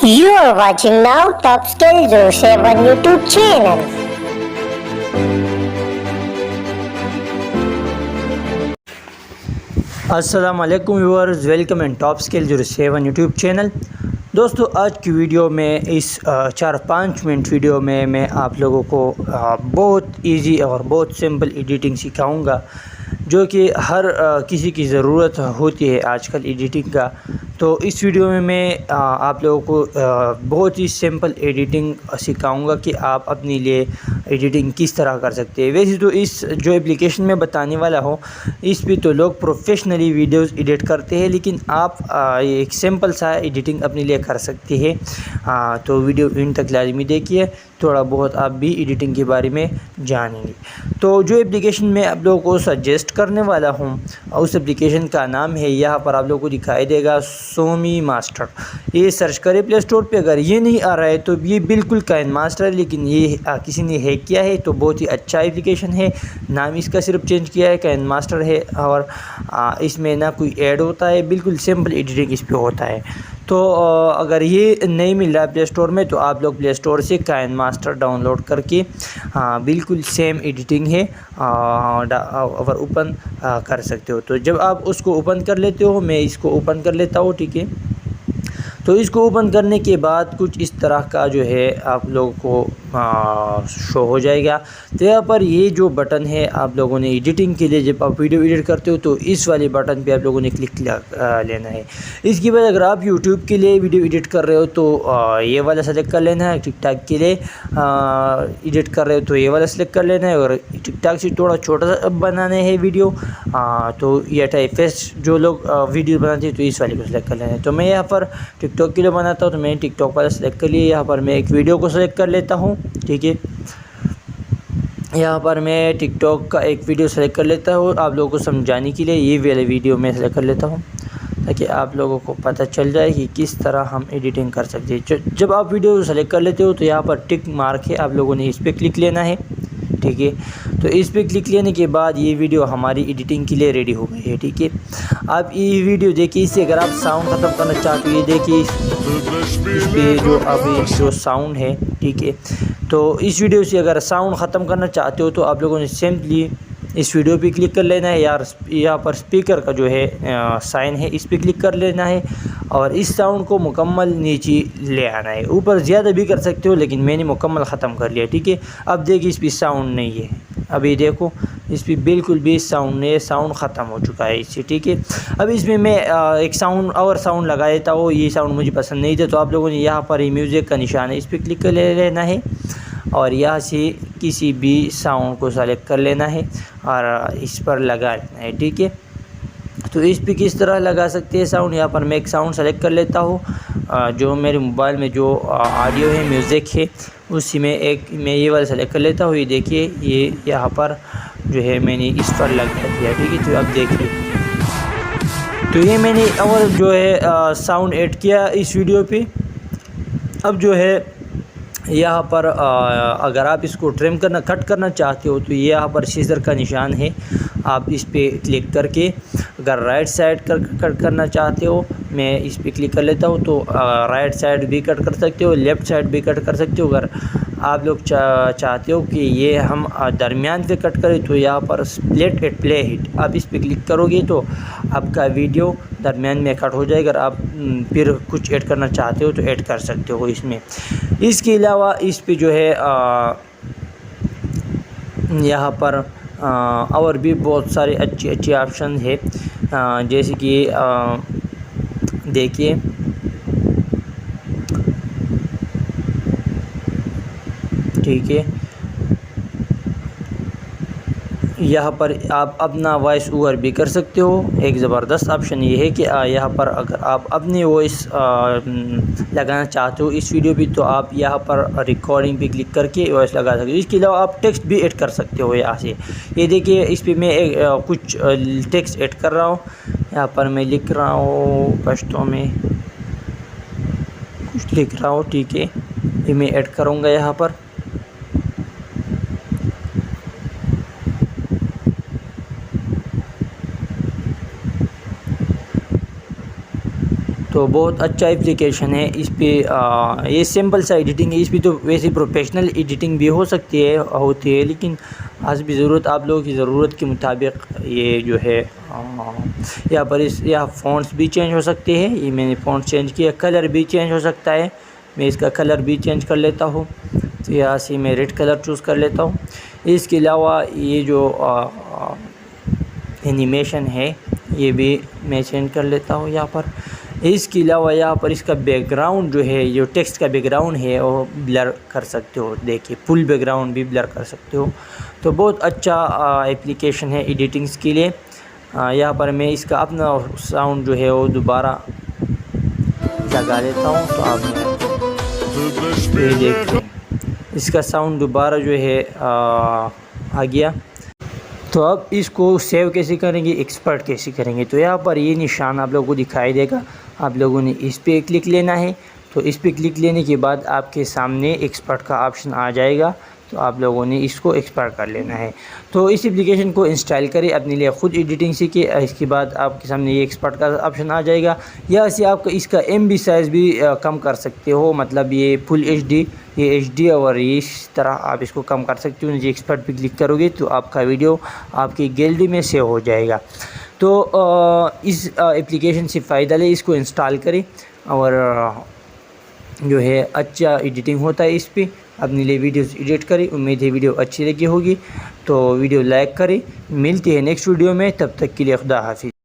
You are watching now Top Skill 07 YouTube channel. अस्सलाम वालेकुम viewers, welcome in top skill 07 YouTube channel. दोस्तों, आज की वीडियो में इस 4-5 मिनट वीडियो में मैं आप लोगों को बहुत इजी और बहुत सिंपल एडिटिंग सिखाऊंगा, जो कि हर किसी की ज़रूरत होती है आजकल एडिटिंग का। तो इस वीडियो में मैं आप लोगों को बहुत ही सिंपल एडिटिंग सिखाऊंगा कि आप अपने लिए एडिटिंग किस तरह कर सकते हैं। वैसे तो इस जो एप्लीकेशन में बताने वाला हूँ, इस पे तो लोग प्रोफेशनली वीडियोस एडिट करते हैं, लेकिन आप एक सिंपल सा एडिटिंग अपने लिए कर सकते हैं। तो वीडियो इन तक लाजमी देखिए, थोड़ा बहुत आप भी एडिटिंग के बारे में जानेंगे। तो जो एप्लीकेशन मैं आप लोगों को सजेस्ट करने वाला हूँ, उस एप्लीकेशन का नाम है, यहाँ पर आप लोगों को दिखाई देगा सोमी मास्टर। ये सर्च करें प्ले स्टोर पे। अगर ये नहीं आ रहा है तो ये बिल्कुल काइन मास्टर है, लेकिन ये किसी ने हैक किया है। तो बहुत ही अच्छा एप्लीकेशन है, नाम इसका सिर्फ चेंज किया है, काइन मास्टर है। और इसमें ना कोई ऐड होता है, बिल्कुल सिंपल एडिटिंग इस पर होता है। तो अगर ये नहीं मिल रहा है प्ले स्टोर में, तो आप लोग प्ले स्टोर से काइन मास्टर डाउनलोड करके बिल्कुल सेम एडिटिंग है और ओपन कर सकते हो। तो जब आप उसको ओपन कर लेते हो, मैं इसको ओपन कर लेता हूँ, ठीक है। तो इसको ओपन करने के बाद कुछ इस तरह का जो है आप लोगों को शो हो जाएगा। तो यहाँ पर ये जो बटन है, आप लोगों ने एडिटिंग के लिए जब आप वीडियो एडिट करते हो तो इस वाले बटन पे आप लोगों ने क्लिक लेना है। इसके बाद अगर आप यूट्यूब के लिए वीडियो एडिट कर रहे हो तो ये वाला सेलेक्ट कर लेना है। टिकटॉक के लिए एडिट कर रहे हो तो ये वाला सेलेक्ट कर लेना है। और टिकटॉक से थोड़ा छोटा सा बनाने हैं वीडियो, तो ये टाइप फेस्ट जो लोग वीडियो बनाते हैं तो इस वाले को सेलेक्ट कर लेना है। तो मैं यहाँ पर टिकटॉक के लिए बनाता हूँ, तो मैंने टिकटॉक वाला सेलेक्ट कर लिया। यहाँ पर मैं एक वीडियो को सेलेक्ट कर लेता हूँ, ठीक है। यहाँ पर मैं टिकटॉक का एक वीडियो सेलेक्ट कर लेता हूँ। आप लोगों को समझाने के लिए ये वाला वीडियो मैं सेलेक्ट कर लेता हूँ, ताकि आप लोगों को पता चल जाए कि किस तरह हम एडिटिंग कर सकते हैं। जब आप वीडियो सेलेक्ट कर लेते हो तो यहाँ पर टिक मार्क है, आप लोगों ने इस पर क्लिक लेना है, ठीक है। तो इस पर क्लिक लेने के बाद ये वीडियो हमारी एडिटिंग के लिए रेडी हो गई है, ठीक है। आप ये वीडियो देखिए, इससे अगर आप साउंड ख़त्म करना चाहते हो, ये देखिए इस पे जो अभी जो साउंड है, ठीक है। तो इस वीडियो से अगर साउंड ख़त्म करना चाहते हो तो आप लोगों ने सिंपली इस वीडियो पे क्लिक कर लेना है। यार यहाँ पर स्पीकर का जो है साइन है, इस पे क्लिक कर लेना है और इस साउंड को मुकम्मल नीचे ले आना है। ऊपर ज़्यादा भी कर सकते हो, लेकिन मैंने मुकम्मल ख़त्म कर लिया, ठीक है। अब देखिए इस पर साउंड नहीं है, अभी देखो इस पर बिल्कुल भी साउंड नहीं है, साउंड ख़त्म हो चुका है इससे, ठीक है। अब इसमें मैं एक साउंड लगा देता हूँ। ये साउंड मुझे पसंद नहीं था, तो आप लोगों ने यहाँ पर म्यूज़िक का निशान है, इस पर क्लिक कर लेना है और यहाँ से किसी भी साउंड को सेलेक्ट कर लेना है और इस पर लगा लेना है, ठीक है। तो इस पर किस तरह लगा सकते हैं साउंड, यहाँ पर मैं एक साउंड सेलेक्ट कर लेता हूँ। जो मेरे मोबाइल में जो ऑडियो है, म्यूज़िक है, उसी में एक मैं ये वाला सेलेक्ट कर लेता हूँ। ये देखिए, ये यहाँ पर जो है मैंने इस पर लगा दिया, ठीक है। तो अब देखिए, तो ये मैंने और जो है साउंड ऐड किया इस वीडियो पे। अब जो है यहाँ पर अगर आप इसको ट्रिम करना, कट करना चाहते हो, तो ये यहाँ पर सीजर का निशान है, आप इस पे क्लिक करके अगर राइट साइड कट करना चाहते हो, मैं इस पे क्लिक कर लेता हूँ, तो राइट साइड भी कट कर सकते हो, लेफ़्ट साइड भी कट कर सकते हो। अगर आप लोग चाहते हो कि ये हम दरमियान पे कट करें, तो यहाँ पर स्प्लिट एट प्ले हिट, आप इस पे क्लिक करोगे तो आपका वीडियो दरमियान में कट हो जाएगा। अगर आप फिर कुछ ऐड करना चाहते हो तो ऐड कर सकते हो इसमें। इसके अलावा इस पे जो है यहाँ पर और भी बहुत सारे अच्छे ऑप्शन है, जैसे कि देखिए ठीक है, यहाँ पर आप अपना वॉइस ओवर भी कर सकते हो। एक ज़बरदस्त ऑप्शन ये है कि यहाँ पर अगर आप अपनी वॉइस लगाना चाहते हो इस वीडियो पे, तो आप यहाँ पर रिकॉर्डिंग पे क्लिक करके वॉइस लगा सकते हो। इसके अलावा आप टेक्स्ट भी ऐड कर सकते हो यहाँ से। ये देखिए, इस पर मैं कुछ टेक्स्ट ऐड कर रहा हूँ। यहाँ पर मैं लिख रहा हूँ, पश्तो में कुछ लिख रहा हूँ, ठीक है। ये मैं ऐड करूँगा यहाँ पर। تو بہت اچھا اپلیکیشن ہے. اس پہ یہ سمپل سا ایڈیٹنگ ہے. اس پہ تو ویسے پروفیشنل ایڈیٹنگ بھی ہوتی ہے لیکن حسب ضرورت آپ لوگوں کی ضرورت کے مطابق یہ جو ہے یہاں پر یہاں فونٹس بھی چینج ہو سکتے ہیں. یہ میں نے فونٹ چینج کیا. کلر بھی چینج ہو سکتا ہے. میں اس کا کلر بھی چینج کر لیتا ہوں. تو یہاں سے میں ریڈ کلر چوز کر لیتا ہوں. اس کے علاوہ یہ جو اینیمیشن ہے یہ بھی میں چینج کر لیتا ہوں یہاں پر. اس کے علاوہ یہاں پر اس کا بیک گراؤنڈ جو ہے جو ٹیکسٹ کا بیک گراؤنڈ ہے وہ بلر کر سکتے ہو. دیکھیے فل بیک گراؤنڈ بھی بلر کر سکتے ہو. تو بہت اچھا اپلیکیشن ہے ایڈیٹنگس کے لیے. یہاں پر میں اس کا اپنا ساؤنڈ جو ہے وہ دوبارہ لگا لیتا ہوں. تو آپ یہ دیکھیں اس کا ساؤنڈ دوبارہ جو ہے آ گیا. تو اب اس کو سیو کیسے کریں گے, ایکسپورٹ کیسے کریں گے. تو یہاں پر یہ نشان آپ لوگوں کو دکھائی دے گا. آپ لوگوں نے اس پہ کلک لینا ہے. تو اس پہ کلک لینے کے بعد آپ کے سامنے ایکسپورٹ کا آپشن آ جائے گا. تو آپ لوگوں نے اس کو ایکسپورٹ کر لینا ہے. تو اس اپلیکیشن کو انسٹال کریں, اپنے لیے خود ایڈیٹنگ سیکھیں. اس کے بعد آپ کے سامنے یہ ایکسپورٹ کا آپشن آ جائے گا. یا سے آپ اس کا MB سائز بھی کم کر سکتے ہو. مطلب یہ فل HD, یہ HD اور اس طرح آپ اس کو کم کر سکتے ہو. جی ایکسپورٹ پہ کلک کرو گے تو آپ کا ویڈیو آپ کی گیلری میں سیو ہو جائے گا. تو اس اپلیکیشن سے فائدہ لیں, اس کو انسٹال کریں اور جو ہے اچھا ایڈیٹنگ ہوتا ہے اس پہ. اپنے لیے ویڈیوز ایڈٹ کریں. امید ہے ویڈیو اچھی لگی ہوگی. تو ویڈیو لائک کریں. ملتے ہیں نیکسٹ ویڈیو میں. تب تک کے لیے خدا حافظ.